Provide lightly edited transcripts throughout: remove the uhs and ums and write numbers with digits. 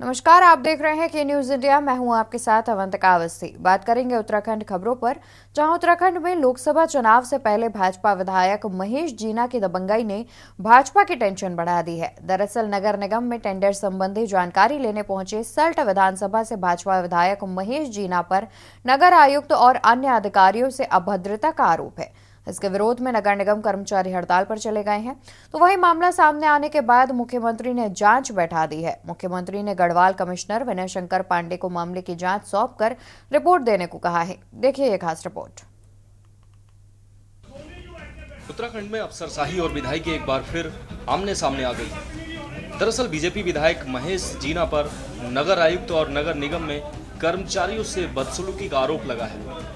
नमस्कार, आप देख रहे हैं के न्यूज इंडिया। मैं हूं आपके साथ अवंतिका अवस्थी। बात करेंगे उत्तराखंड खबरों पर, जहां उत्तराखंड में लोकसभा चुनाव से पहले भाजपा विधायक महेश जीना की दबंगई ने भाजपा की टेंशन बढ़ा दी है। दरअसल नगर निगम में टेंडर संबंधी जानकारी लेने पहुंचे सल्ट विधानसभा से भाजपा विधायक महेश जीना पर नगर आयुक्त और अन्य अधिकारियों से अभद्रता का आरोप है। इसके विरोध में नगर निगम कर्मचारी हड़ताल पर चले गए हैं। तो वही मामला सामने आने के बाद मुख्यमंत्री ने जांच बैठा दी है। मुख्यमंत्री ने गढ़वाल कमिश्नर विनय शंकर पांडे को मामले की जांच सौंपकर रिपोर्ट देने को कहा है। देखिए ये खास रिपोर्ट। उत्तराखंड में अफसरशाही और विधायकी एक बार फिर आमने सामने आ गई। दरअसल बीजेपी विधायक महेश जीना पर नगर आयुक्त और नगर निगम में कर्मचारियों से बदसलूकी का आरोप लगा है।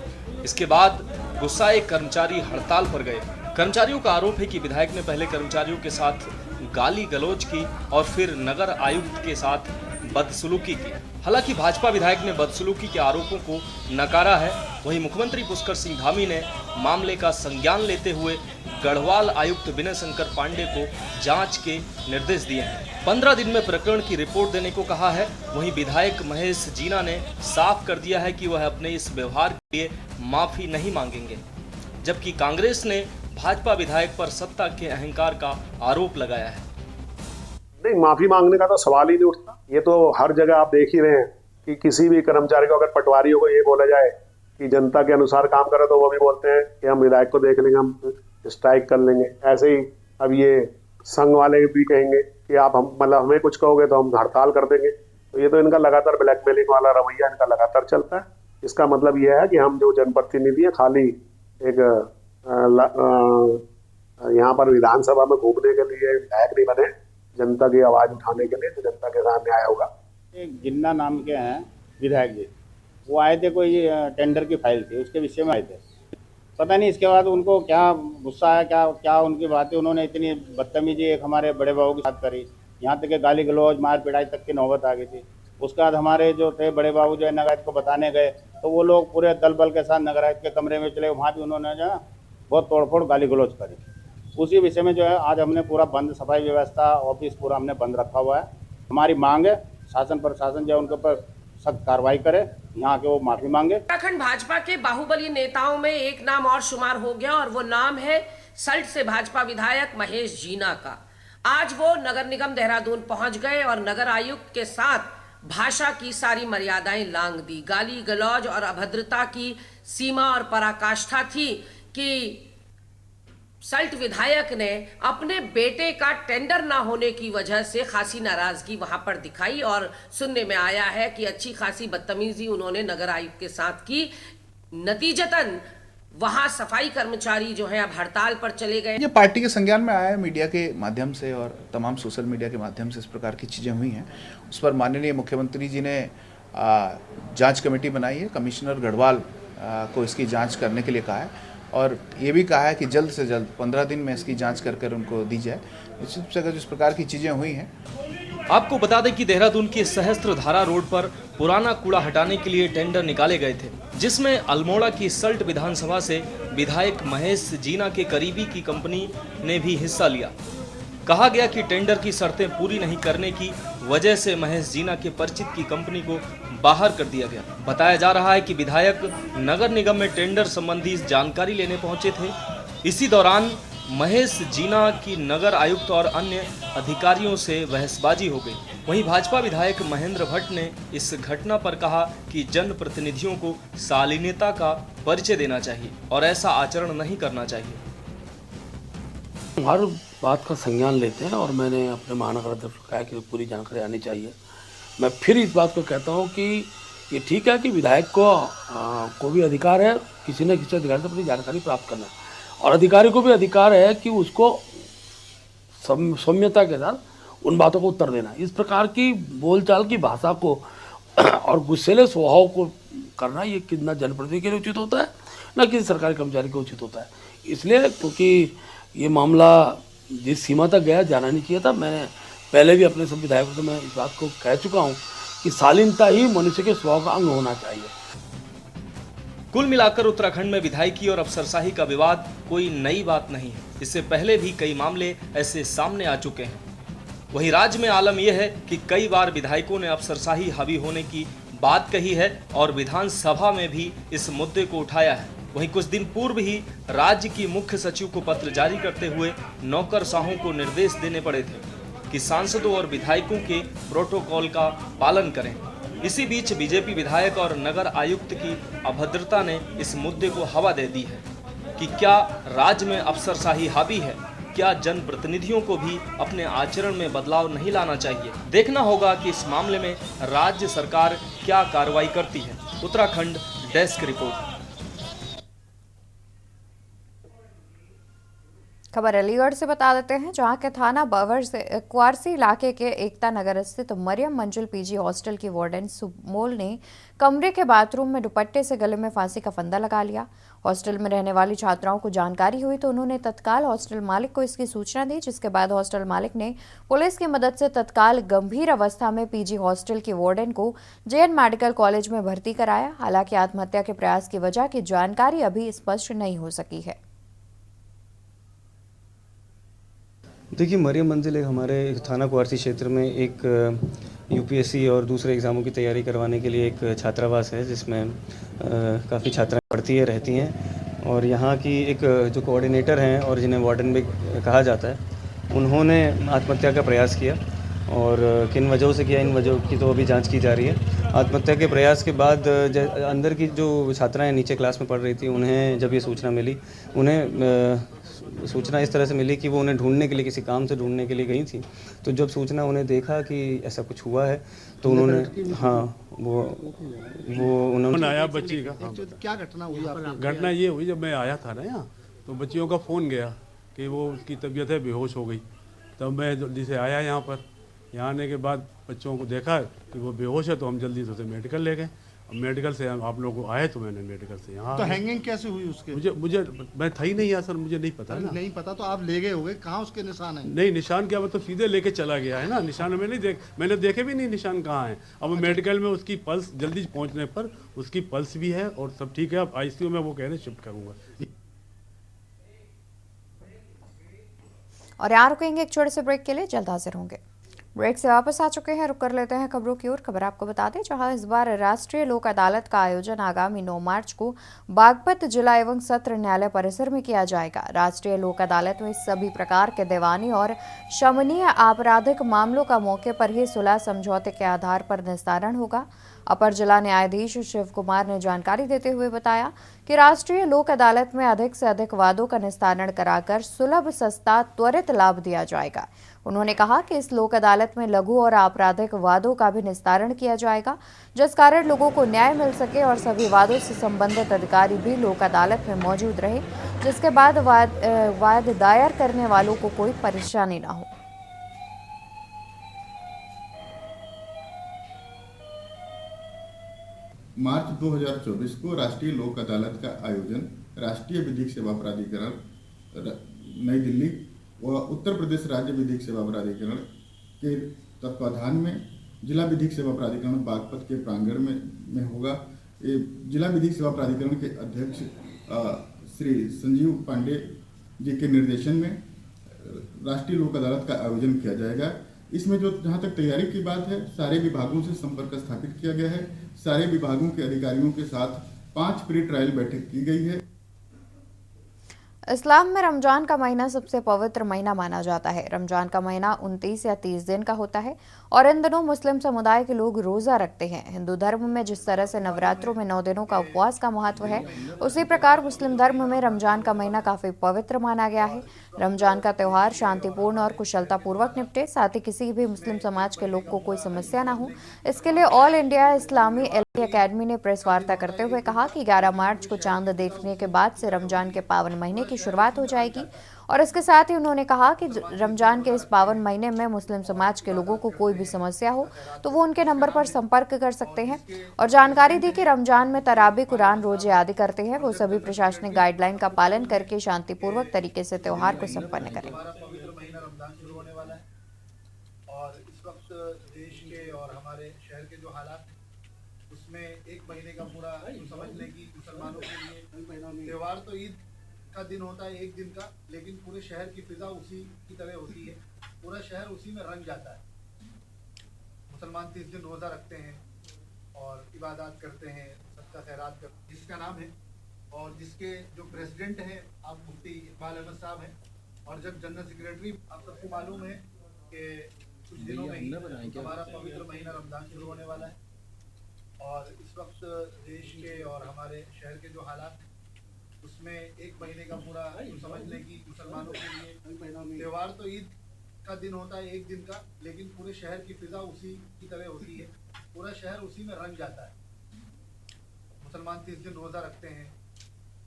इसके बाद गुस्साए कर्मचारी हड़ताल पर गए। कर्मचारियों का आरोप है कि विधायक ने पहले कर्मचारियों के साथ गाली गलौज की और फिर नगर आयुक्त के साथ बदसलूकी की। हालांकि भाजपा विधायक ने बदसलूकी के आरोपों को नकारा है। वहीं मुख्यमंत्री पुष्कर सिंह धामी ने मामले का संज्ञान लेते हुए गढ़वाल आयुक्त विनय शंकर पांडे को जांच के निर्देश दिए हैं। 15 दिन में प्रकरण की रिपोर्ट देने को कहा है। वहीं विधायक महेश जीना ने साफ कर दिया है कि वह अपने इस व्यवहार के लिए माफी नहीं मांगेंगे, जबकि कांग्रेस ने भाजपा विधायक पर सत्ता के अहंकार का आरोप लगाया है। नहीं, माफी मांगने का तो सवाल ही नहीं उठता। ये तो हर जगह आप देख ही रहे हैं कि किसी भी कर्मचारी को, अगर पटवारियों को ये बोला जाए कि जनता के अनुसार काम करे, तो वो भी बोलते हैं कि हम विधायक को देख लेंगे, हम स्ट्राइक कर लेंगे। ऐसे ही अब ये संघ वाले भी कहेंगे कि आप हम मतलब हमें कुछ कहोगे तो हम हड़ताल कर देंगे। तो ये तो इनका लगातार ब्लैकमेलिंग वाला रवैया इनका लगातार चलता है। इसका मतलब ये है कि हम जो जनप्रतिनिधि हैं खाली एक यहाँ पर विधानसभा में घूमने के लिए विधायक नहीं बने, जनता की आवाज उठाने के लिए, जो जनता के सामने आया होगा। एक जिन्ना नाम के हैं विधायक जी, वो आए थे, कोई टेंडर की फाइल थी, उसके विषय में आए थे। पता नहीं इसके बाद उनको क्या गुस्सा आया, क्या क्या उनकी बातें, उन्होंने इतनी बदतमीजी एक हमारे बड़े बाबू के साथ करी, यहाँ तक कि गाली गलौज मार पिटाई तक की नौबत आ गई थी। उसके बाद हमारे जो थे बड़े बाबू जो है नगर आयुक्त को बताने गए, तो वो लोग पूरे दल बल के साथ नगर आयुक्त के कमरे में चले, वहाँ भी उन्होंने जो है बहुत तोड़फोड़ गाली गलौज करी। उसी विषय में जो है आज हमने पूरा बंद, सफाई व्यवस्था, ऑफिस पूरा हमने बंद रखा हुआ है। हमारी मांग है शासन प्रशासन जो उनके ऊपर सख्त कार्रवाई करे, यहाँ के वो माफी मांगे। उत्तराखंड भाजपा के बाहुबली नेताओं में एक नाम और शुमार हो गया और वो नाम है सल्ट से भाजपा विधायक महेश जीना का। आज वो नगर निगम देहरादून पहुंच गए और नगर आयुक्त के साथ भाषा की सारी मर्यादाएं लांघ दी। गाली गलौज और अभद्रता की सीमा और पराकाष्ठा थी कि सल्ट विधायक ने अपने बेटे का टेंडर ना होने की वजह से खासी नाराजगी वहां पर दिखाई और सुनने में आया है कि अच्छी खासी बदतमीजी उन्होंने नगर आयुक्त के साथ की। नतीजतन वहां सफाई कर्मचारी जो है अब हड़ताल पर चले गए। ये पार्टी के संज्ञान में आया है, मीडिया के माध्यम से और तमाम सोशल मीडिया के माध्यम से इस प्रकार की चीज़ें हुई हैं। उस पर माननीय मुख्यमंत्री जी ने जांच कमेटी बनाई है। कमिश्नर गढ़वाल को इसकी जांच करने के लिए कहा है और ये भी कहा है कि जल्द से जल्द 15 दिन में इसकी जांच कर उनको दी जाए। निश्चित से अगर इस प्रकार की चीज़ें हुई हैं। आपको बता दें कि देहरादून के सहस्त्रधारा रोड पर पुराना कूड़ा हटाने के लिए टेंडर निकाले गए थे, जिसमें अल्मोड़ा की सल्ट विधानसभा से विधायक महेश जीना के करीबी की कंपनी ने भी हिस्सा लिया। कहा गया कि टेंडर की शर्तें पूरी नहीं करने की वजह से महेश जीना के परिचित की कंपनी को बाहर कर दिया गया। बताया जा रहा है कि विधायक नगर निगम में टेंडर संबंधी जानकारी लेने पहुंचे थे। इसी दौरान महेश जीना की नगर आयुक्त और अन्य अधिकारियों से बहसबाजी हो गई। वहीं भाजपा विधायक महेंद्र भट्ट ने इस घटना पर कहा कि जनप्रतिनिधियों को शालीनता का परिचय देना चाहिए और ऐसा आचरण नहीं करना चाहिए। हर बात का संज्ञान लेते हैं और मैंने अपने महानगर अध्यक्ष को कहा कि पूरी जानकारी आनी चाहिए। मैं फिर इस बात को कहता हूं कि ये ठीक है कि विधायक को भी अधिकार है किसी न किसी अधिकारी से अपनी जानकारी प्राप्त करना, और अधिकारी को भी अधिकार है कि उसको सौम्यता के साथ उन बातों को उत्तर देना। इस प्रकार की बोलचाल की भाषा को और गुस्सेले स्वभाव को करना ये कितना जनप्रतिनिधि के लिए उचित होता है, न किसी सरकारी कर्मचारी को उचित होता है। इसलिए क्योंकि ये मामला जिस सीमा तक गया जाना नहीं चाहिए था। मैंने पहले भी अपने सब विधायकों से मैं इस बात को कह चुका हूँ कि शालीनता ही मनुष्य के स्वभाव का अंग होना चाहिए। कुल मिलाकर उत्तराखंड में विधायकी और अफसरशाही का विवाद कोई नई बात नहीं है। इससे पहले भी कई मामले ऐसे सामने आ चुके हैं। वहीं राज्य में आलम यह है कि कई बार विधायकों ने अफसरशाही हावी होने की बात कही है और विधानसभा में भी इस मुद्दे को उठाया है। वहीं कुछ दिन पूर्व ही राज्य की मुख्य सचिव को पत्र जारी करते हुए नौकरशाहों को निर्देश देने पड़े थे कि सांसदों और विधायकों के प्रोटोकॉल का पालन करें। इसी बीच बीजेपी विधायक और नगर आयुक्त की अभद्रता ने इस मुद्दे को हवा दे दी है कि क्या राज्य में अफसरशाही हावी है, क्या जनप्रतिनिधियों को भी अपने आचरण में बदलाव नहीं लाना चाहिए। देखना होगा कि इस मामले में राज्य सरकार क्या कार्रवाई करती है। Uttarakhand desk report. खबर अलीगढ़ से बता देते हैं, जहां के थाना बवर से क्वारसी इलाके के एकता नगर स्थित मरियम मंजिल पीजी हॉस्टल की वार्डन सुमोल ने कमरे के बाथरूम में दुपट्टे से गले में फांसी का फंदा लगा लिया। हॉस्टल में रहने वाली छात्राओं को जानकारी हुई तो उन्होंने तत्काल हॉस्टल मालिक को इसकी सूचना दी, जिसके बाद हॉस्टल मालिक ने पुलिस की मदद से तत्काल गंभीर अवस्था में पीजी हॉस्टल की वार्डन को जेएन मेडिकल कॉलेज में भर्ती कराया। हालांकि आत्महत्या के प्रयास की वजह की जानकारी अभी स्पष्ट नहीं हो सकी है। देखिए, मरियम मंजिल एक हमारे थाना क्वारसी क्षेत्र में एक यूपीएससी और दूसरे एग्ज़ामों की तैयारी करवाने के लिए एक छात्रावास है, जिसमें काफ़ी छात्राएं पढ़ती है रहती हैं। और यहाँ की एक जो कोऑर्डिनेटर हैं और जिन्हें वार्डन भी कहा जाता है, उन्होंने आत्महत्या का प्रयास किया और किन वजहों से किया, इन वजहों की तो अभी जांच की जा रही है। आत्महत्या के प्रयास के बाद अंदर की जो छात्राएं नीचे क्लास में पढ़ रही थी, उन्हें जब ये सूचना मिली, उन्हें सूचना इस तरह से मिली कि वो उन्हें ढूंढने के लिए, किसी काम से ढूंढने के लिए गई थी। तो जब सूचना उन्हें देखा कि ऐसा कुछ हुआ है तो उन्होंने वो उन्होंने आया बच्ची का। क्या घटना हुई? घटना ये हुई, जब मैं आया था ना यहाँ, तो बच्चियों का फ़ोन गया कि वो उसकी तबीयत है, बेहोश हो गई। तब मैं जल्दी से आया यहाँ पर। यहाँ आने के बाद बच्चों को देखा कि वो बेहोश है, तो हम जल्दी से उसे मेडिकल ले गए। मेडिकल से आप लोगों को आए तो मैंने मेडिकल से यहाँ। तो हैंगिंग कैसे हुई उसके? मुझे मैं था ही नहीं यहाँ सर, मुझे नहीं पता ना। नहीं पता तो आप ले गए होगे, कहाँ उसके निशान है? नहीं, निशान क्या, मतलब सीधे लेके चला गया है ना। निशान में नहीं मैंने देखे भी नहीं निशान कहाँ है। अब मेडिकल में उसकी पल्स, जल्दी पहुँचने पर उसकी पल्स भी है और सब ठीक है। अब आईसीयू में वो कह रहे शिफ्ट करूँगा। और यहाँ रुकेंगे एक छोटे से ब्रेक के लिए, जल्द हाजिर होंगे। ब्रेक से वापस आ चुके हैं, रुक कर लेते हैं खबरों की ओर। खबर आपको बता दें, जहां इस बार राष्ट्रीय लोक अदालत का आयोजन आगामी 9 मार्च को बागपत जिला एवं सत्र न्यायालय परिसर में किया जाएगा। राष्ट्रीय लोक अदालत में सभी प्रकार के दीवानी और शमनीय आपराधिक मामलों का मौके पर ही सुलह समझौते के आधार पर निस्तारण होगा। अपर जिला न्यायाधीश शिव कुमार ने जानकारी देते हुए बताया कि राष्ट्रीय लोक अदालत में अधिक से अधिक वादों का निस्तारण कराकर सुलभ, सस्ता, त्वरित लाभ दिया जाएगा। उन्होंने कहा कि इस लोक अदालत में लघु और आपराधिक वादों का भी निस्तारण किया जाएगा, जिस कारण लोगों को न्याय मिल सके और सभी वादों से संबंधित अधिकारी भी लोक अदालत में मौजूद रहे, जिसके बाद वाद दायर करने वालों को कोई परेशानी न हो। मार्च 2024 को राष्ट्रीय लोक अदालत का आयोजन राष्ट्रीय विधिक सेवा प्राधिकरण नई दिल्ली व उत्तर प्रदेश राज्य विधिक सेवा प्राधिकरण के तत्वाधान में जिला विधिक सेवा प्राधिकरण बागपत के प्रांगण में होगा। जिला विधिक सेवा प्राधिकरण के अध्यक्ष श्री संजीव पांडे जी के निर्देशन में राष्ट्रीय लोक अदालत का आयोजन किया जाएगा। इसमें जो जहाँ तक तैयारी की बात है, सारे विभागों से संपर्क स्थापित किया गया है। सारे विभागों के अधिकारियों के साथ 5 प्री ट्रायल बैठक की गई है। इस्लाम में रमजान का महीना सबसे पवित्र महीना माना जाता है। रमजान का महीना 29 या 30 दिन का होता है और इन दिनों मुस्लिम समुदाय के लोग रोजा रखते हैं। हिंदू धर्म में जिस तरह से नवरात्रों में 9 दिनों का उपवास का महत्व है, उसी प्रकार मुस्लिम धर्म में रमजान का महीना काफी पवित्र माना गया है। रमजान का त्यौहार शांतिपूर्ण और कुशलतापूर्वक निपटे, साथ ही किसी भी मुस्लिम समाज के लोग को कोई समस्या न हो, इसके लिए ऑल इंडिया इस्लामी एकेडमी ने प्रेस वार्ता करते हुए कहा कि 11 मार्च को चांद देखने के बाद से रमजान के पावन महीने की शुरुआत हो जाएगी। और इसके साथ ही उन्होंने कहा कि रमजान के इस पावन महीने में मुस्लिम समाज के लोगों को कोई भी समस्या हो तो वो उनके नंबर पर संपर्क कर सकते हैं। और जानकारी दी कि रमजान में तराबी, कुरान, रोजे आदि करते हैं, वो सभी प्रशासनिक गाइडलाइन का पालन करके शांतिपूर्वक तरीके से त्योहार को संपन्न करें। और इस वक्त देश के और हमारे शहर के जो हालात, उसमें एक महीने का पूरा समझ लें कि मुसलमानों के लिए त्यौहार तो ईद का दिन होता है, एक दिन का, लेकिन पूरे शहर की फिजा उसी की तरह होती है। पूरा शहर उसी में रंग जाता है। मुसलमान 30 दिन रोज़ा रखते हैं और इबादत करते हैं, सबका खैरात करते हैं, जिसका नाम है और जिसके जो प्रेसिडेंट हैं आप मुफ्ती इकबाल अहमद साहब हैं, और जब जनरल सेक्रेटरी आप सबको मालूम है कि कुछ दिनों में ही हमारा पवित्र महीना रमज़ान शुरू होने वाला है, और इस वक्त देश के और हमारे शहर के जो हालात हैं उसमें एक महीने का पूरा समझ लें कि मुसलमानों के लिए त्यौहार तो ईद का दिन होता है एक दिन का, लेकिन पूरे शहर की फिजा उसी की तरह होती है, पूरा शहर उसी में रंग जाता है। मुसलमान 30 दिन रोज़ा रखते हैं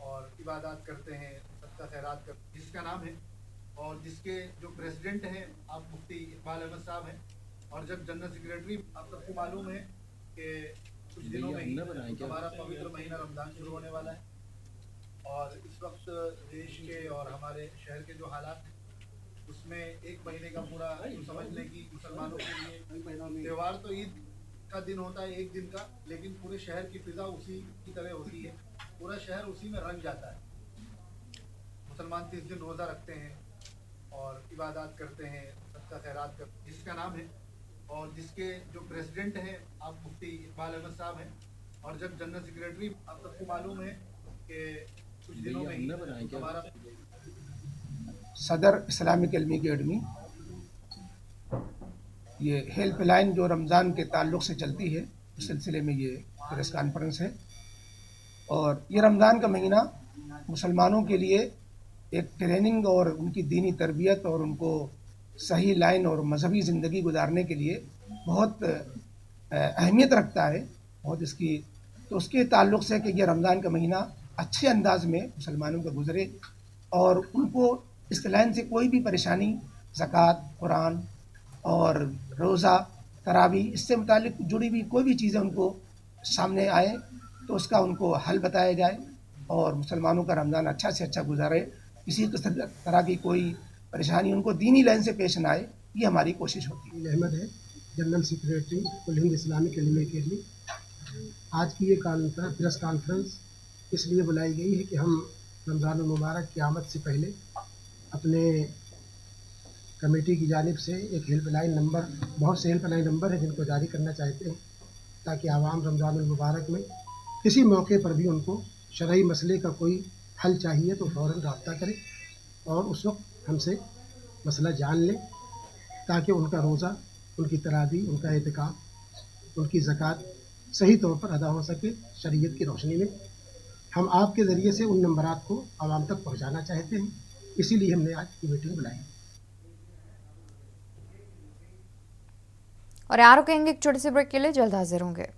और इबादत करते हैं, सबका खैरात करते हैं, जिसका नाम है और जिसके जो प्रेसिडेंट हैं आप मुफ्ती इकबाल अहमद साहब हैं, और जब जनरल सेक्रेटरी आप सबको मालूम है कि कुछ दिनों में ही हमारा पवित्र महीना रमज़ान शुरू होने वाला है, और इस वक्त देश के और हमारे शहर के जो हालात हैं उसमें एक महीने का पूरा समझ लें कि मुसलमानों के लिए त्यौहार तो ईद का दिन होता है एक दिन का, लेकिन पूरे शहर की फिजा उसी की तरह होती है, पूरा शहर उसी में रंग जाता है। मुसलमान 30 दिन रोज़ा रखते हैं और इबादत करते हैं, सबका खैरात करते हैं, जिसका नाम है और जिसके जो प्रेसिडेंट हैं आप मुफ्ती इकबाल अहमद साहब हैं, और जब जनरल सेक्रेटरी आप सबको मालूम है कि कुछ दिनों में ही हमारा सदर इस्लामिक इल्मी अकेडमी ये हेल्पलाइन जो रमज़ान के ताल्लुक़ से चलती है उस सिलसिले में ये प्रेस कॉन्फ्रेंस है। और ये रमज़ान का महीना मुसलमानों के लिए एक ट्रेनिंग और उनकी दीनी तरबियत और उनको सही लाइन और मजहबी ज़िंदगी गुजारने के लिए बहुत अहमियत रखता है, बहुत इसकी, तो उसके ताल्लुक़ से कि ये रमज़ान का महीना अच्छे अंदाज में मुसलमानों का गुज़रे और उनको इस लाइन से कोई भी परेशानी, ज़कात, कुरान और रोज़ा, तरावी, इससे मुतालिक जुड़ी हुई कोई भी चीज़ें उनको सामने आए तो उसका उनको हल बताया जाए और मुसलमानों का रमज़ान अच्छा से अच्छा गुजारे, किसी तरह की कोई परेशानी उनको दीनी लाइन से पेश ना आए, ये हमारी कोशिश होती है। अहमद है, जनरल सेक्रेटरी कुल हिंद इस्लामिक इल्मी अकेडमी। आज की ये प्रेस कॉन्फ्रेंस इसलिए बुलाई गई है कि हम रमज़ान मुबारक की आमद से पहले अपने कमेटी की जानिब से एक हेल्पलाइन नंबर, बहुत से हेल्पलाइन नंबर है जिनको जारी करना चाहते हैं ताकि आवाम रमज़ान मुबारक में किसी मौके पर भी उनको शरई मसले का कोई हल चाहिए तो फ़ौरन रब्ता करें और उस वक्त हमसे मसला जान लें ताकि उनका रोज़ा, उनकी तरावी, उनका एतिकाफ, उनकी ज़कात सही तौर पर अदा हो सके शरीयत की रोशनी में। हम आपके ज़रिए से उन नंबरात को आवाम तक पहुँचाना चाहते हैं, इसीलिए हमने आज की मीटिंग बुलाई। और यहाँ रुकेंगे एक छोटी सी ब्रेक के लिए, जल्द हाजिर होंगे।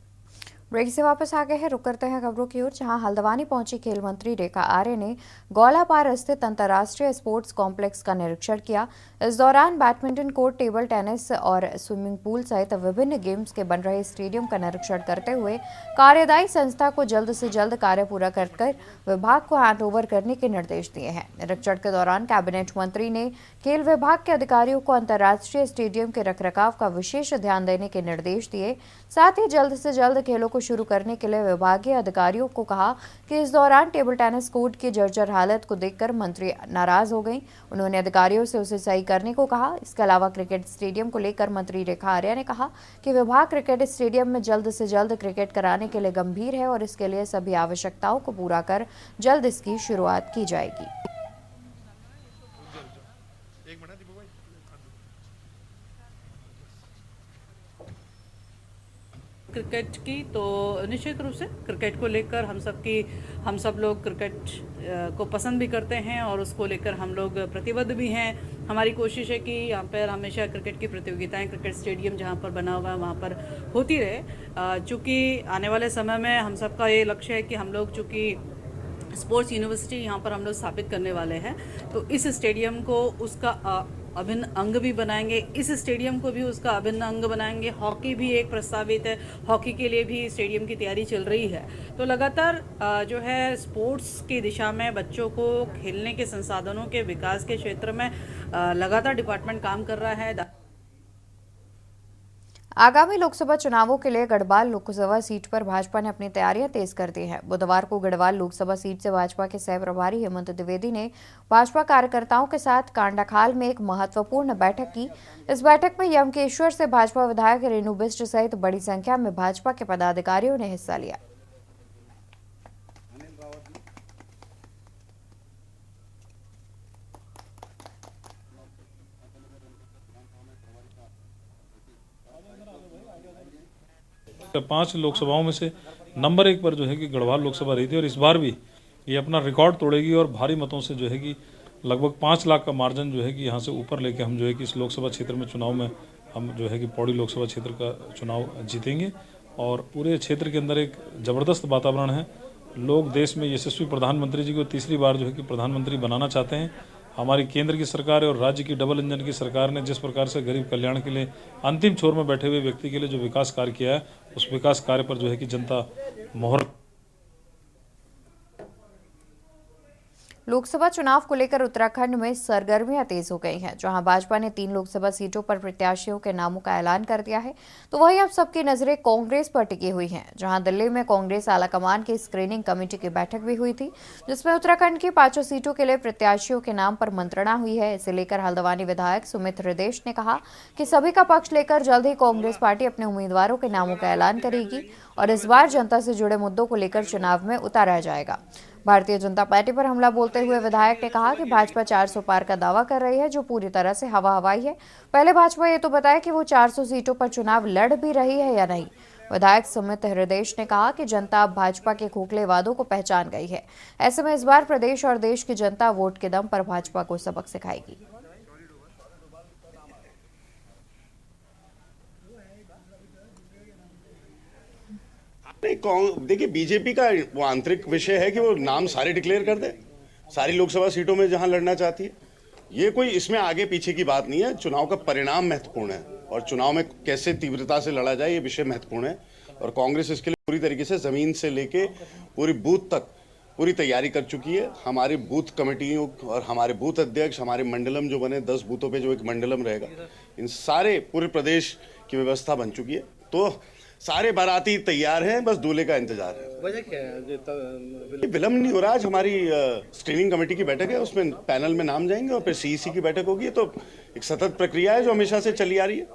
ब्रेक से वापस आ गए हैं, रुक करते हैं खबरों की ओर, जहां हल्द्वानी पहुंची खेल मंत्री रेखा आर्य ने गौलापार स्थित अंतर्राष्ट्रीय स्पोर्ट्स कॉम्प्लेक्स का निरीक्षण किया। इस दौरान बैडमिंटन कोर्ट, टेबल टेनिस और स्विमिंग पूल सहित विभिन्न गेम्स के बन रहे स्टेडियम का निरीक्षण करते हुए कार्यदायी संस्था को जल्द से जल्द कार्य पूरा कर विभाग को हैंडओवर करने के निर्देश दिए हैं। निरीक्षण के दौरान कैबिनेट मंत्री ने खेल विभाग के अधिकारियों को अंतर्राष्ट्रीय स्टेडियम के रखरखाव का विशेष ध्यान देने के निर्देश दिए। साथ ही जल्द से जल्द खेलों को शुरू करने के लिए विभागीय अधिकारियों को कहा कि इस दौरान टेबल टेनिस कोर्ट की जर्जर हालत को देखकर मंत्री नाराज हो गईं। उन्होंने अधिकारियों से उसे सही करने को कहा। इसके अलावा क्रिकेट स्टेडियम को लेकर मंत्री रेखा आर्य ने कहा कि विभाग क्रिकेट स्टेडियम में जल्द से जल्द क्रिकेट कराने के लिए गंभीर है और इसके लिए सभी आवश्यकताओं को पूरा कर जल्द इसकी शुरुआत की जाएगी। क्रिकेट की तो निश्चित रूप से क्रिकेट को लेकर हम सब लोग क्रिकेट को पसंद भी करते हैं और उसको लेकर हम लोग प्रतिबद्ध भी हैं। हमारी कोशिश है कि यहाँ पर हमेशा क्रिकेट की प्रतियोगिताएं क्रिकेट स्टेडियम जहाँ पर बना हुआ है वहाँ पर होती रहे। चूँकि आने वाले समय में हम सबका ये लक्ष्य है कि हम लोग चूँकि स्पोर्ट्स यूनिवर्सिटी यहाँ पर हम लोग स्थापित करने वाले हैं, तो इस स्टेडियम को उसका अभिन्न अंग भी बनाएंगे, इस स्टेडियम को भी उसका अभिन्न अंग बनाएंगे। हॉकी भी एक प्रस्तावित है, हॉकी के लिए भी स्टेडियम की तैयारी चल रही है। तो लगातार जो है स्पोर्ट्स की दिशा में बच्चों को खेलने के संसाधनों के विकास के क्षेत्र में लगातार डिपार्टमेंट काम कर रहा है। आगामी लोकसभा चुनावों के लिए गढ़वाल लोकसभा सीट पर भाजपा ने अपनी तैयारियां तेज कर दी हैं। बुधवार को गढ़वाल लोकसभा सीट से भाजपा के सह प्रभारी हेमंत द्विवेदी ने भाजपा कार्यकर्ताओं के साथ कांडाखाल में एक महत्वपूर्ण बैठक की। इस बैठक में यमकेश्वर से भाजपा विधायक रेणु बिष्ट सहित बड़ी संख्या में भाजपा के पदाधिकारियों ने हिस्सा लिया। पांच लोकसभाओं में से नंबर 1 पर जो है कि गढ़वाल लोकसभा रही थी और इस बार भी ये अपना रिकॉर्ड तोड़ेगी और भारी मतों से जो है कि लगभग 5 लाख का मार्जिन जो है कि यहाँ से ऊपर लेके हम जो है कि इस लोकसभा क्षेत्र में चुनाव में हम जो है कि पौड़ी लोकसभा क्षेत्र का चुनाव जीतेंगे और पूरे क्षेत्र के अंदर एक ज़बरदस्त वातावरण है। लोग देश में यशस्वी प्रधानमंत्री जी को तीसरी बार जो है कि प्रधानमंत्री बनाना चाहते हैं। हमारी केंद्र की सरकार और राज्य की डबल इंजन की सरकार ने जिस प्रकार से गरीब कल्याण के लिए अंतिम छोर में बैठे हुए व्यक्ति के लिए जो विकास कार्य किया है, उस विकास कार्य पर जो है कि जनता मोहर। लोकसभा चुनाव को लेकर उत्तराखंड में सरगर्मियां तेज हो गई हैं, जहां भाजपा ने 3 लोकसभा सीटों पर प्रत्याशियों के नामों का ऐलान कर दिया है, तो वहीं अब सबकी नजरें कांग्रेस पर टिकी हुई हैं, जहां दिल्ली में कांग्रेस आलाकमान की स्क्रीनिंग कमेटी की बैठक भी हुई थी, जिसमें उत्तराखंड की 5 सीटों के लिए प्रत्याशियों के नाम पर मंत्रणा हुई है। इसे लेकर हल्द्वानी विधायक सुमित हृदयेश ने कहा कि सभी का पक्ष लेकर जल्द ही कांग्रेस पार्टी अपने उम्मीदवारों के नामों का ऐलान करेगी और इस बार जनता से जुड़े मुद्दों को लेकर चुनाव में उतारा जाएगा। भारतीय जनता पार्टी पर हमला बोलते हुए विधायक ने कहा कि भाजपा 400 पार का दावा कर रही है, जो पूरी तरह से हवाई है। पहले भाजपा ये तो बताए कि वो 400 सीटों पर चुनाव लड़ भी रही है या नहीं। विधायक सुमित हृदयेश ने कहा कि जनता अब भाजपा के खोखले वादों को पहचान गई है। ऐसे में इस बार प्रदेश और देश की जनता वोट के दम पर भाजपा को सबक सिखाएगी। नहीं, देखिए बीजेपी का वो आंतरिक विषय है कि वो नाम सारे डिक्लेयर कर दे सारी लोकसभा सीटों में जहां लड़ना चाहती है। ये कोई इसमें आगे पीछे की बात नहीं है। चुनाव का परिणाम महत्वपूर्ण है और चुनाव में कैसे तीव्रता से लड़ा जाए ये विषय महत्वपूर्ण है और कांग्रेस इसके लिए पूरी तरीके से जमीन से लेके पूरी बूथ तक पूरी तैयारी कर चुकी है। हमारे बूथ कमेटियों और हमारे बूथ अध्यक्ष, हमारे मंडलम जो बने 10 बूथों पे जो एक मंडलम रहेगा, इन सारे पूरे प्रदेश की व्यवस्था बन चुकी है। तो सारे बाराती तैयार हैं, बस दूल्हे का इंतजार है। वजह क्या है? विलम्ब नहीं हो रहा। आज हमारी स्क्रीनिंग कमेटी की बैठक है, उसमें पैनल में नाम जाएंगे और फिर सीईसी की बैठक होगी। तो एक सतत प्रक्रिया है जो हमेशा से चली आ रही है।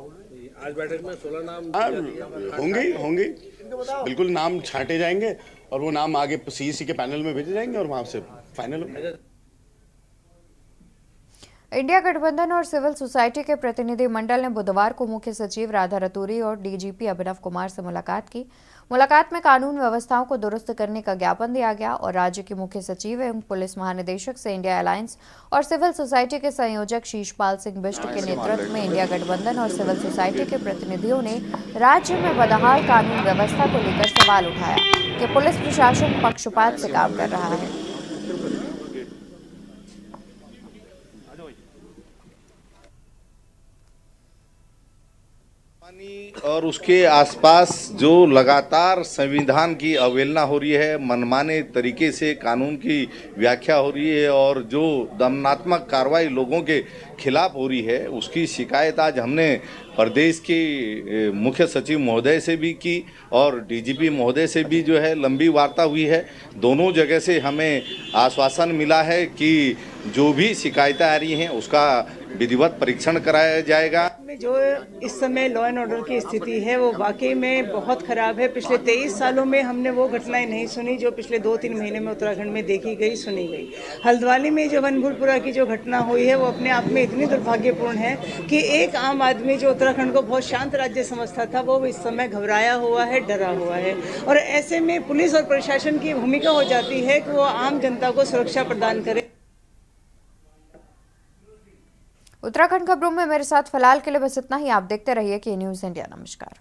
आज बैठक में 16 नाम होंगे बिल्कुल, नाम छांटे जाएंगे और वो नाम आगे सीईसी के पैनल में भेजे जाएंगे और वहां से फाइनल होंगे। इंडिया गठबंधन और सिविल सोसाइटी के प्रतिनिधि मंडल ने बुधवार को मुख्य सचिव राधा रतूरी और डीजीपी अभिनव कुमार से मुलाकात की। मुलाकात में कानून व्यवस्थाओं को दुरुस्त करने का ज्ञापन दिया गया और राज्य के मुख्य सचिव एवं पुलिस महानिदेशक से इंडिया अलायंस और सिविल सोसाइटी के संयोजक शीशपाल सिंह बिष्ट के नेतृत्व में इंडिया गठबंधन और सिविल सोसाइटी के प्रतिनिधियों ने राज्य में बदहाल कानून व्यवस्था को लेकर सवाल उठाया कि पुलिस प्रशासन पक्षपात से काम कर रहा है। और उसके आसपास जो लगातार संविधान की अवहेलना हो रही है, मनमाने तरीके से कानून की व्याख्या हो रही है और जो दंडात्मक कार्रवाई लोगों के खिलाफ हो रही है, उसकी शिकायत आज हमने प्रदेश के मुख्य सचिव महोदय से भी की और डीजीपी महोदय से भी जो है लंबी वार्ता हुई है। दोनों जगह से हमें आश्वासन मिला है कि जो भी शिकायतें आ रही हैं उसका विधिवत परीक्षण कराया जाएगा। जो इस समय लॉ एंड ऑर्डर की स्थिति है वो वाकई में बहुत खराब है। पिछले 23 सालों में हमने वो घटनाएं नहीं सुनी जो पिछले 2-3 महीने में उत्तराखंड में देखी गई, सुनी गई। हल्द्वानी में जो वनभूलपुरा की जो घटना हुई है वो अपने आप में इतनी दुर्भाग्यपूर्ण है कि एक आम आदमी जो उत्तराखंड को बहुत शांत राज्य समझता था वो इस समय घबराया हुआ है, डरा हुआ है। और ऐसे में पुलिस और प्रशासन की भूमिका हो जाती है कि वो आम जनता को सुरक्षा प्रदान करे। उत्तराखंड खबरों में मेरे साथ फिलहाल के लिए बस इतना ही। आप देखते रहिए के न्यूज़ इंडिया। नमस्कार।